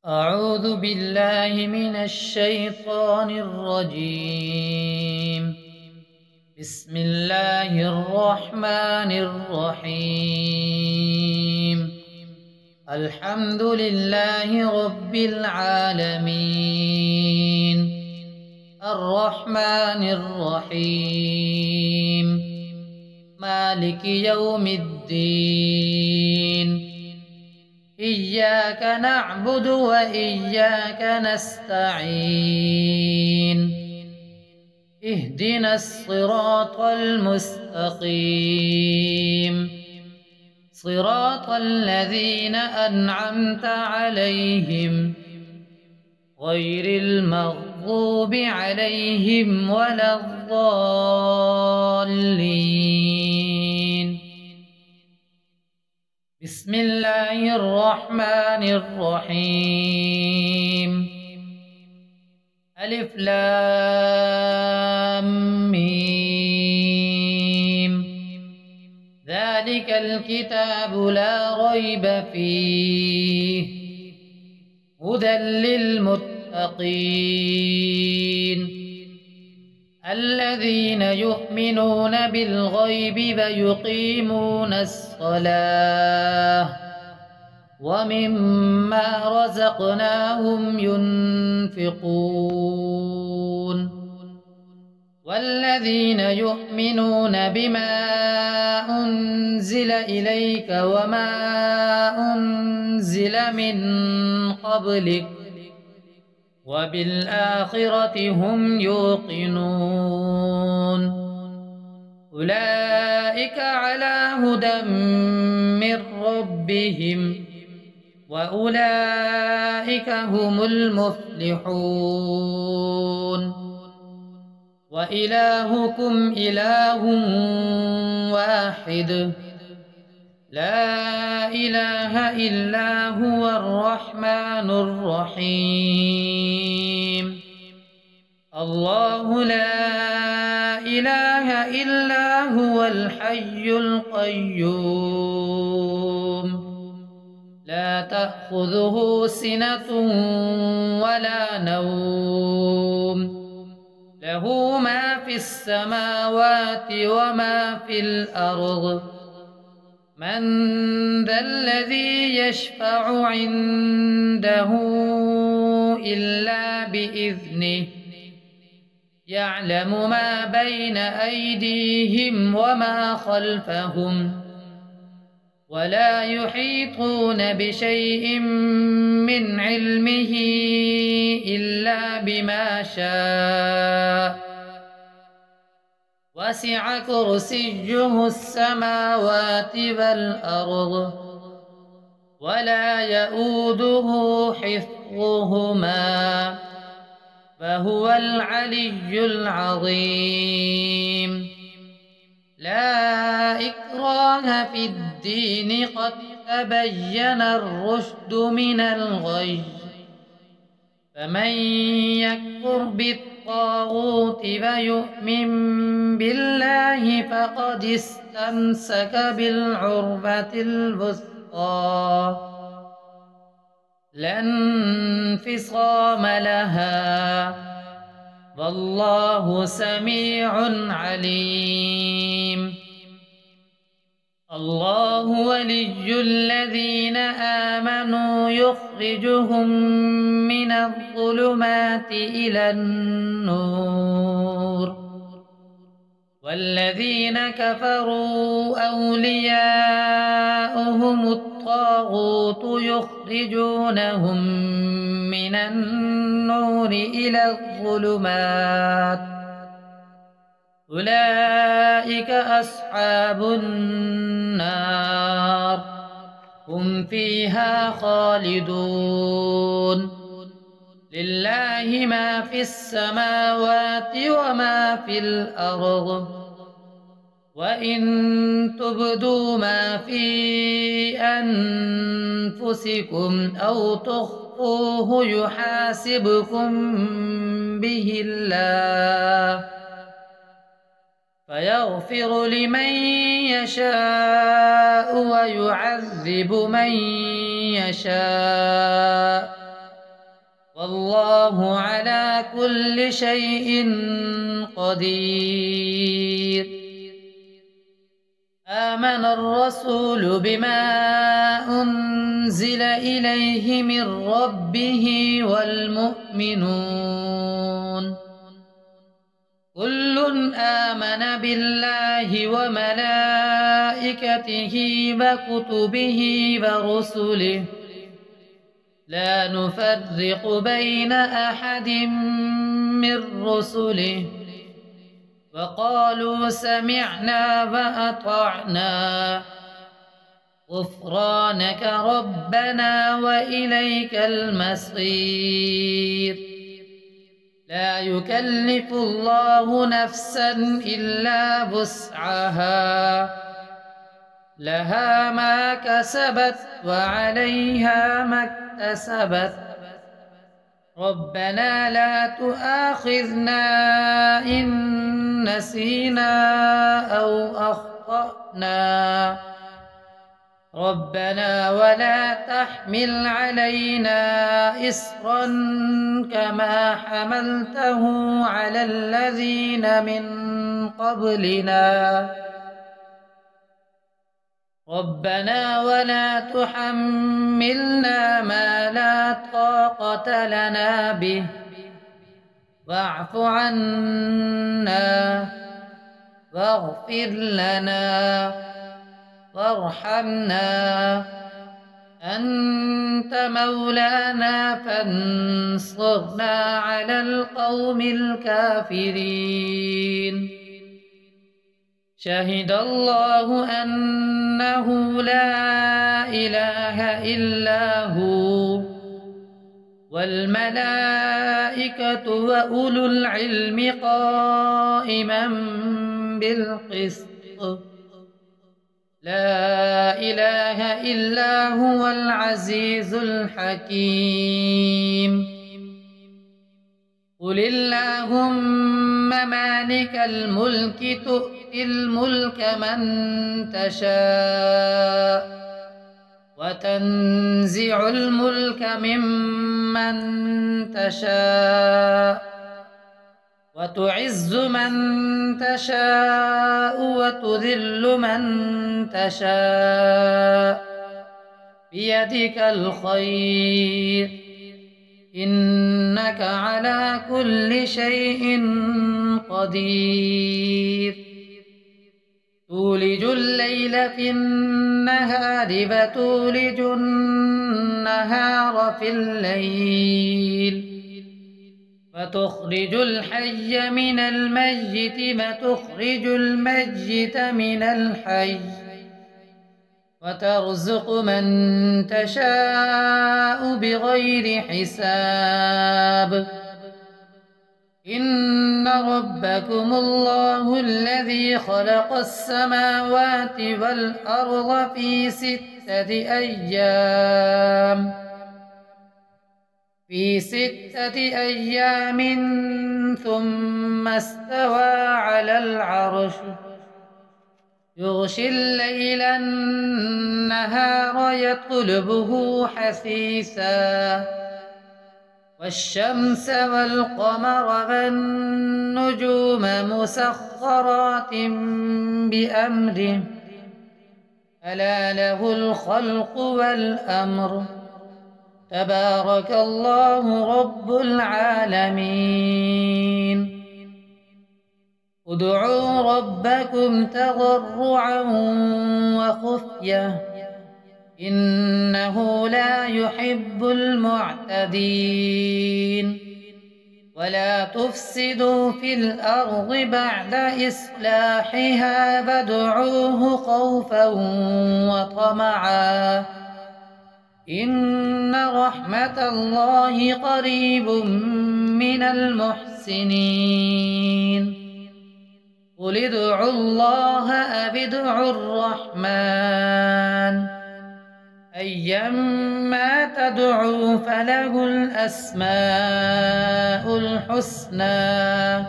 أعوذ بالله من الشيطان الرجيم. بسم الله الرحمن الرحيم. الحمد لله رب العالمين، الرحمن الرحيم، مالك يوم الدين. إياك نعبد وإياك نستعين. اهدنا الصراط المستقيم، صراط الذين أنعمت عليهم غير المغضوب عليهم ولا الضالين. بسم الله الرحمن الرحيم. ألف لام ميم. ذلك الكتاب لا ريب فيه، هدى للمتقين الذين يؤمنون بالغيب ويقيمون الصلاة ومما رزقناهم ينفقون. والذين يؤمنون بما أنزل إليك وما أنزل من قبلك وبالآخرة هم يوقنون. أولئك على هدى من ربهم وأولئك هم المفلحون. وإلهكم إله واحد، لا إله إلا هو الرحمن الرحيم. الله لا إله إلا هو الحي القيوم، لا تأخذه سنة ولا نوم، له ما في السماوات وما في الأرض. من ذا الذي يشفع عنده إلا بإذنه، يعلم ما بين أيديهم وما خلفهم، ولا يحيطون بشيء من علمه إلا بما شاء. وسع كرسيه السماوات والأرض ولا يؤوده حفظهما فهو العلي العظيم. لا إكراه في الدين، قد تبين الرشد من الغي. فمن يكفر بالطاغوت ويؤمن بالله فقد استمسك بالعروة الوثقى، لا انفصام لها، والله سميع عليم. الله ولي الذين آمنوا يخرجهم من الظلمات إلى النور، والذين كفروا أولياؤهم الطاغوت يخرجونهم من النور إلى الظلمات. أولئك أصحاب النار، هم فيها خالدون. لله ما في السماوات وما في الأرض، وإن تبدوا ما في أنفسكم أو تخفوه يحاسبكم به الله، فيغفر لمن يشاء ويعذب من يشاء، والله على كل شيء قدير. آمن الرسول بما أنزل إليه من ربه والمؤمنون كل آمن بالله وملائكته وكتبه ورسله لا نفرق بين أحد من رسله وقالوا سمعنا وأطعنا غفرانك ربنا وإليك المصير. لا يكلف الله نفسا إلا وسعها لها ما كسبت وعليها ما اكتسبت ربنا لا تؤاخذنا إن نسينا أو أخطأنا ربنا ولا تحمل علينا إصرا كما حملته على الذين من قبلنا ربنا ولا تحملنا ما لا طاقة لنا به واعف عنا واغفر لنا وارحمنا أنت مولانا فانصرنا على القوم الكافرين. شهد الله أنه لا إله إلا هو والملائكة وأولو العلم قائما بالقسط لا إله إلا هو العزيز الحكيم. قل اللهم مالك الملك تؤتي الملك من تشاء وتنزع الملك ممن تشاء وتعز من تشاء وتذل من تشاء بيدك الخير إنك على كل شيء قدير. تولج الليل في النهار وتولج النهار في الليل وتخرج الحي من الميت وتخرج الميت من الحي وترزق من تشاء بغير حساب. إن ربكم الله الذي خلق السماوات والأرض في 6 أيام ثم استوى على العرش يغشي الليل النهار يطلبه حثيثا والشمس والقمر والنجوم مسخرات بأمره ألا له الخلق والأمر تبارك الله رب العالمين. ادعوا ربكم تضرعا وخفية إنه لا يحب المعتدين. ولا تفسدوا في الأرض بعد إصلاحها فادعوه خوفا وطمعا إن رحمة الله قريب من المحسنين. قل ادعوا الله أو ادعوا الرحمن أيما تدعوا فله الأسماء الحسنى.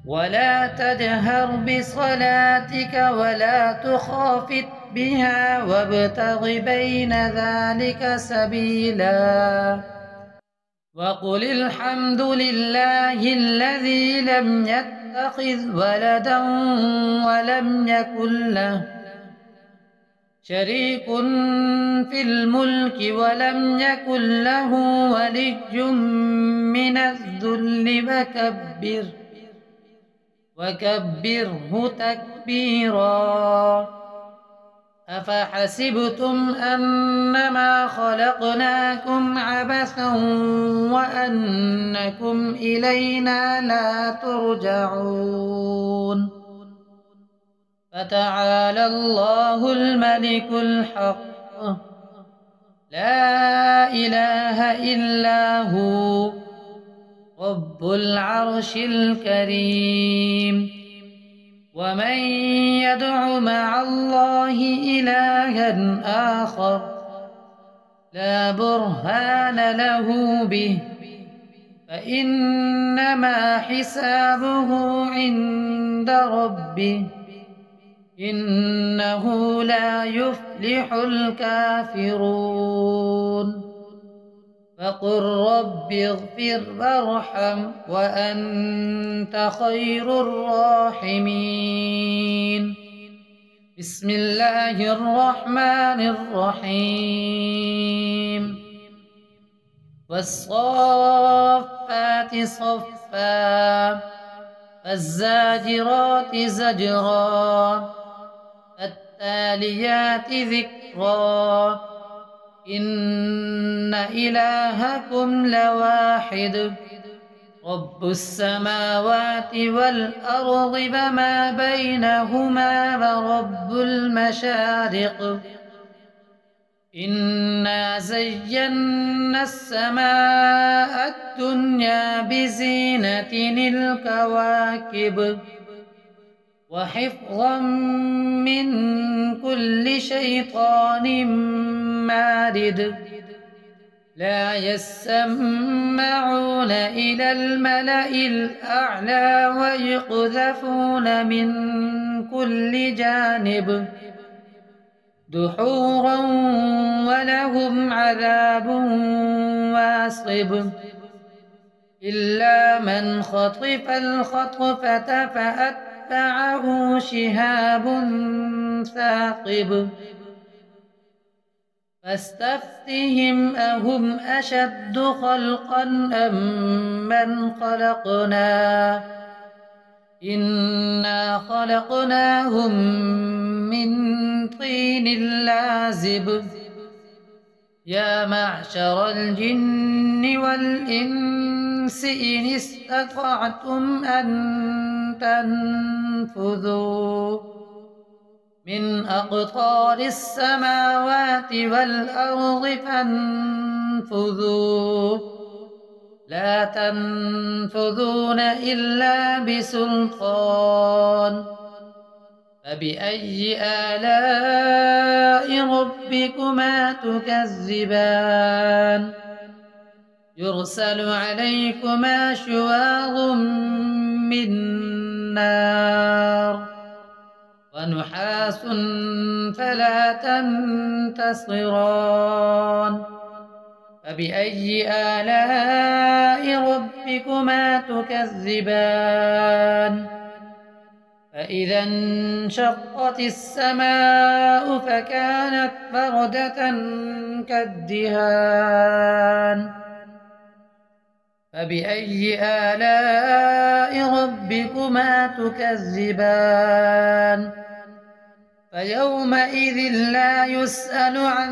ولا تجهر بصلاتك ولا تخافت بها وابتغ بين ذلك سبيلا. وقل الحمد لله الذي لم يتخذ ولدا ولم يكن له شريك في الملك ولم يكن له ولي من الذل وكبره تكبيرا. أفحسبتم أنما خلقناكم عبثا وأنكم إلينا لا ترجعون. فتعالى الله الملك الحق لا إله إلا هو رب العرش الكريم. ومن يدع مع الله إلها آخر لا برهان له به فإنما حسابه عند ربه إنه لا يفلح الكافرون. فقل رب اغفر وارحم وأنت خير الراحمين. بسم الله الرحمن الرحيم. والصافات صفا فالزاجرات زجرا فالتاليات ذكرا إن إلهكم لواحد رب السماوات والأرض وما بينهما ورب المشارق. إنا زينا السماء الدنيا بزينة الكواكب وحفظا من كل شيطان مارد. لا يسمعون إلى الملأ الأعلى ويقذفون من كل جانب دحورا ولهم عذاب واصب. إلا من خطف الخطفة فأتبعه شهاب ثاقب. فاستفتهم أهم أشد خلقا أم من خلقنا إنا خلقناهم من طين لازب. يا معشر الجن والإنس إن استطعتم أن تنفذوا من أقطار السماوات والأرض فانفذوا لا تنفذون إلا بسلطان. فبأي آلاء ربكما تكذبان. يرسل عليكما شواظ من نار ونحاس فلا تنتصران. فبأي آلاء ربكما تكذبان. فإذا انشقت السماء فكانت بردة كالدهان. فبأي آلاء ربكما تكذبان. فيومئذ لا يسأل عن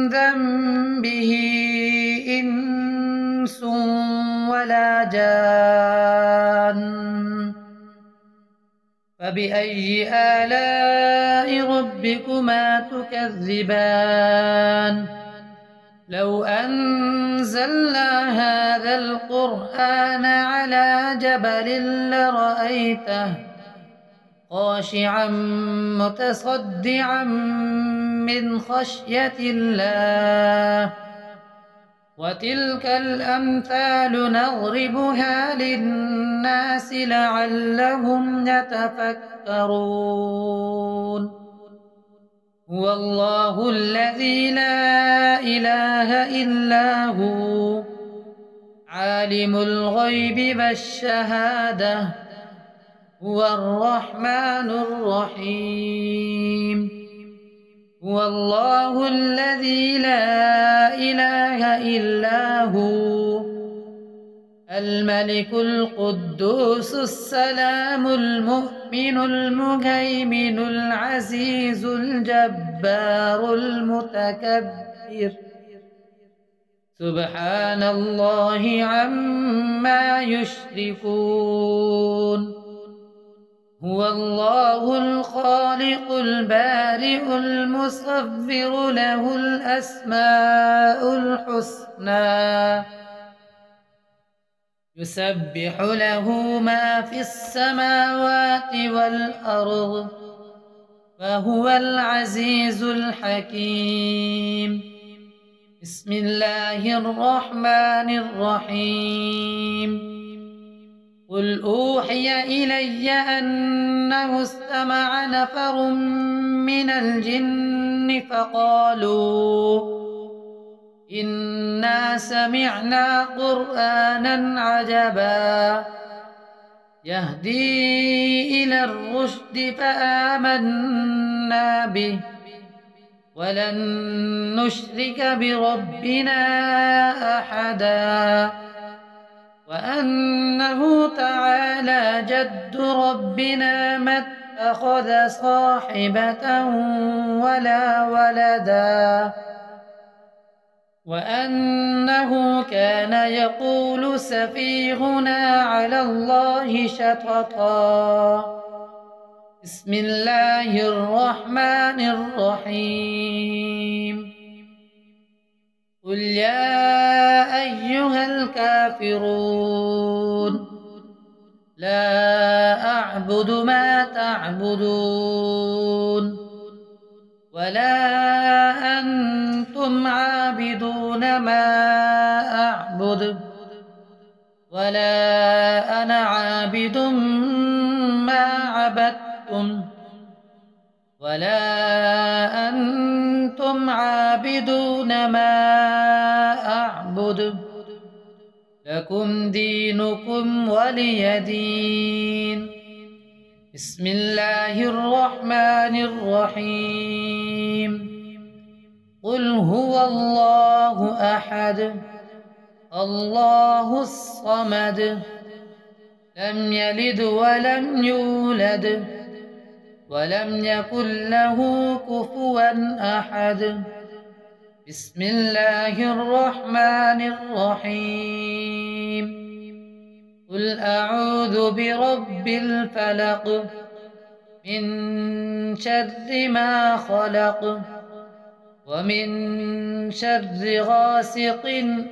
ذنبه إنس ولا جان. فبأي آلاء ربكما تكذبان. لو أنزلنا هذا القرآن على جبل لرأيته خاشعا متصدعا من خشية الله. وتلك الأمثال نضربها للناس لعلهم يتفكرون. هو الله الذي لا إله إلا هو عالم الغيب والشهادة هو الرحمن الرحيم. هو الله الذي لا إله إلا هو الملك القدوس السلام المؤمن المهيمن العزيز الجبار المتكبر سبحان الله عما يشركون. هو الله الخالق البارئ المصور له الأسماء الحسنى يسبح له ما في السماوات والأرض وهو العزيز الحكيم. بسم الله الرحمن الرحيم. قل أوحي إلي أنه استمع نفر من الجن فقالوا إنا سمعنا قرآنا عجبا يهدي إلى الرشد فآمنا به ولن نشرك بربنا أحدا وأنه تعالى جد ربنا ما اتخذ صاحبة ولا ولدا وأنه كان يقول سفيهنا على الله شططا. بسم الله الرحمن الرحيم. قل يا أيها الكافرون لا أعبد ما تعبدون ولا أنتم عابدون ما أعبد ولا أنا عابد ما عبدتم ولا أنتم عابدون ما أعبد لكم دينكم ولي دين. بسم الله الرحمن الرحيم. قل هو الله أحد الله الصمد لم يلد ولم يولد ولم يكن له كفوا أحد. بسم الله الرحمن الرحيم. قل أعوذ برب الفلق من شر ما خلق ومن شر غاسق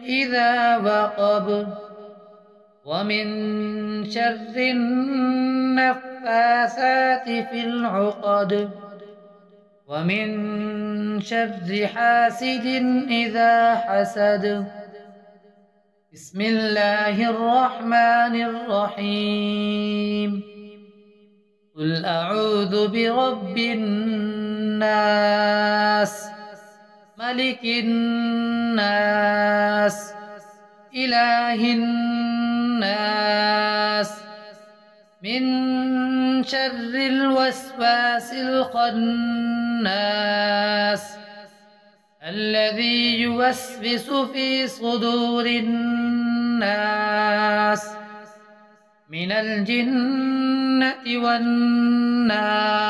إذا وقب ومن شر النفاثات في العقد ومن شر حاسد إذا حسد. بسم الله الرحمن الرحيم. قل أعوذ برب الناس ملك الناس إله الناس من شر الوسواس الخناس الذي يوسوس في صدور الناس من الجنة والناس.